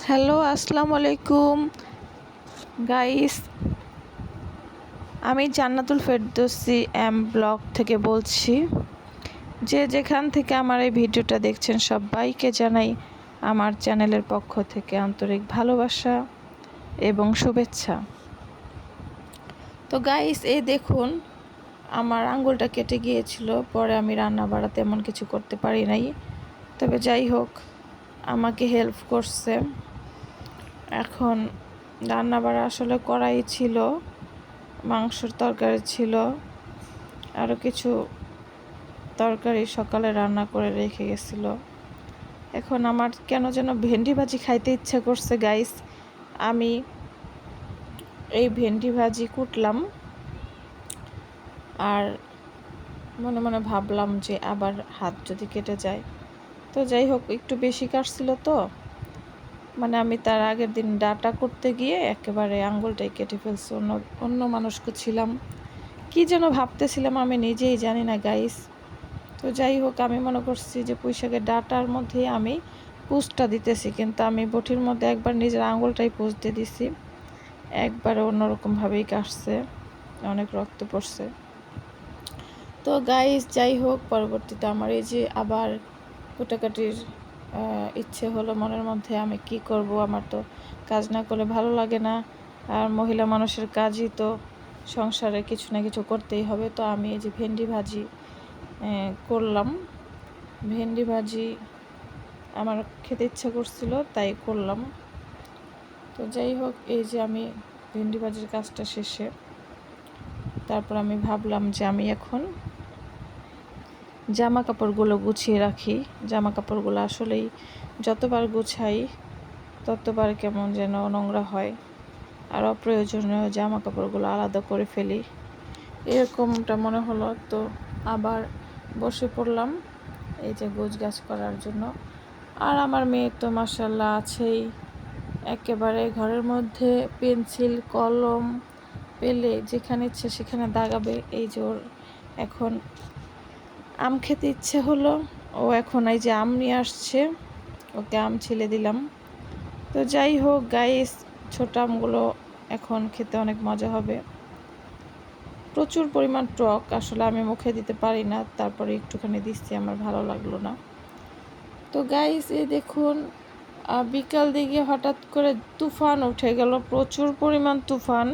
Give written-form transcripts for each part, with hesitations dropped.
Hello, আসসালামু আলাইকুম guys. আমি জান্নাতুল ফেরদৌসী ব্লগ থেকে বলছি। যে যেখান থেকে আমার এই ভিডিওটা দেখছেন সবাইকে জানাই আমার চ্যানেলের পক্ষ থেকে আন্তরিক ভালোবাসা এবং শুভেচ্ছা। তো গাইস, এই দেখুন, আমার আঙ্গুলটা কেটে গিয়েছিল, পরে আমি রান্না বাড়া তেমন কিছু করতে পারি নাই। তবে যাই হোক, আমাকে হেল্প করছে। এখন রান্না বাড়া আসলে করাই ছিল, মাংসের তরকারি ছিল, আরও কিছু তরকারি সকালে রান্না করে রেখে গেছিলো। এখন আমার কেন যেন ভেন্ডি ভাজি খাইতে ইচ্ছা করছে গাইস। আমি এই ভেন্ডি ভাজি কুটলাম, আর মনে মনে ভাবলাম যে আবার হাত যদি কেটে যায়। তো যাই হোক, একটু বেশি কাটছিল, তো মানে আমি তার আগের দিন ডাটা করতে গিয়ে একেবারে আঙ্গুলটাই কেটে ফেলছি। অন্য মানুষকে ছিলাম, কি যেন ভাবতেছিলাম আমি নিজেই জানি না গাইস। তো যাই হোক, আমি মনে করছি যে পুঁইশাকের ডাটার মধ্যে আমি পুষটা দিতেছি, কিন্তু আমি বটির মধ্যে একবার নিজের আঙ্গুলটাই পুষ দিয়ে দিছি। একবারে অন্যরকমভাবেই কাটছে, অনেক রক্ত পড়ছে। তো গাইস, যাই হোক, পরবর্তীতে আমার এই যে আবার কুটাকাটির ইচ্ছে হলো মনের মধ্যে। আমি কি করব, আমার তো কাজ না করলে ভালো লাগে না, আর মহিলা মানুষের কাজই তো সংসারে কিছু না কিছু করতেই হবে। তো আমি এই যে ভেন্ডি ভাজি করলাম। ভেন্ডি ভাজি আমার খেতে ইচ্ছা করছিল, তাই করলাম। তো যাই হোক, এই যে আমি ভেন্ডি ভাজির কাজটা শেষে তারপর আমি ভাবলাম যে আমি এখন জামা কাপড়গুলো গুছিয়ে রাখি। জামা কাপড়গুলো আসলেই যতবার গুছাই ততবার কেমন যেন নোংরা হয়, আর অপ্রয়োজনীয় জামা কাপড়গুলো আলাদা করে ফেলি, এরকমটা মনে হলো। তো আবার বসে পড়লাম এই যে গোছগাছ করার জন্য। আর আমার মেয়ে তো মাশাআল্লাহ আছেই, একেবারে ঘরের মধ্যে পেন্সিল কলম পেলে যেখানে ইচ্ছে সেখানে দাগাবে। এই যে ওর এখন আম খেতে ইচ্ছে হলো, ও এখন এই যে আম নিয়ে আসছে, ওকে আম ছিলে দিলাম। তো যাই হোক গাইস, ছোট আমগুলো এখন খেতে অনেক মজা হবে। প্রচুর পরিমাণ টক, আসলে আমি মুখে দিতে পারি না, তারপরে একটুখানি দিচ্ছি, আমার ভালো লাগলো না। তো গাইস, এই দেখুন, বিকাল দিকে হঠাৎ করে তুফান উঠে গেল, প্রচুর পরিমাণ তুফান,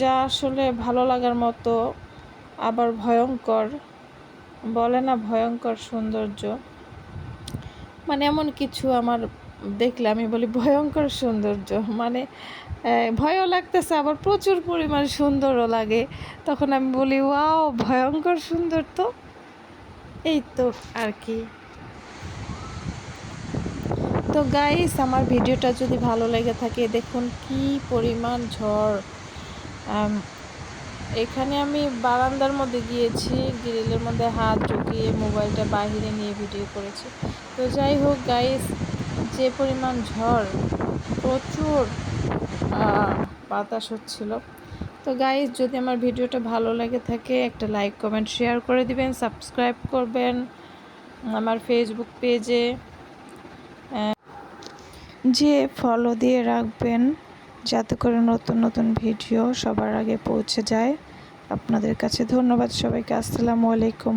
যা আসলে ভালো লাগার মতো, আবার ভয়ঙ্কর। বলে না ভয়ঙ্কর সৌন্দর্য, মানে এমন কিছু আমার দেখলে আমি বলি ভয়ঙ্কর সৌন্দর্য। মানে ভয়ও লাগতেছে, আবার প্রচুর পরিমাণ সুন্দরও লাগে। তখন আমি বলি ওয়াও, ভয়ঙ্কর সুন্দর। তো এই তো আর কি। তো গাইস, আমার ভিডিওটা যদি ভালো লেগে থাকে, দেখুন কি পরিমাণ ঝড়। এখানে আমি বারান্দার মধ্যে গিয়েছি, গ্রিলের মধ্যে হাত ঢুকিয়ে মোবাইলটা বাইরে নিয়ে ভিডিও করেছি। তো যাই হোক গাইস, যে পরিমাণ ঝড়, প্রচুর বাতাস হচ্ছিল। তো গাইস, যদি আমার ভিডিওটা ভালো লেগে থাকে, একটা লাইক কমেন্ট শেয়ার করে দিবেন, সাবস্ক্রাইব করবেন আমার ফেসবুক পেজে, যে ফলো দিয়ে রাখবেন, যাতে করে নতুন নতুন ভিডিও সবার আগে পৌঁছে যায় আপনাদের কাছে। ধন্যবাদ সবাইকে। আসসালামু আলাইকুম।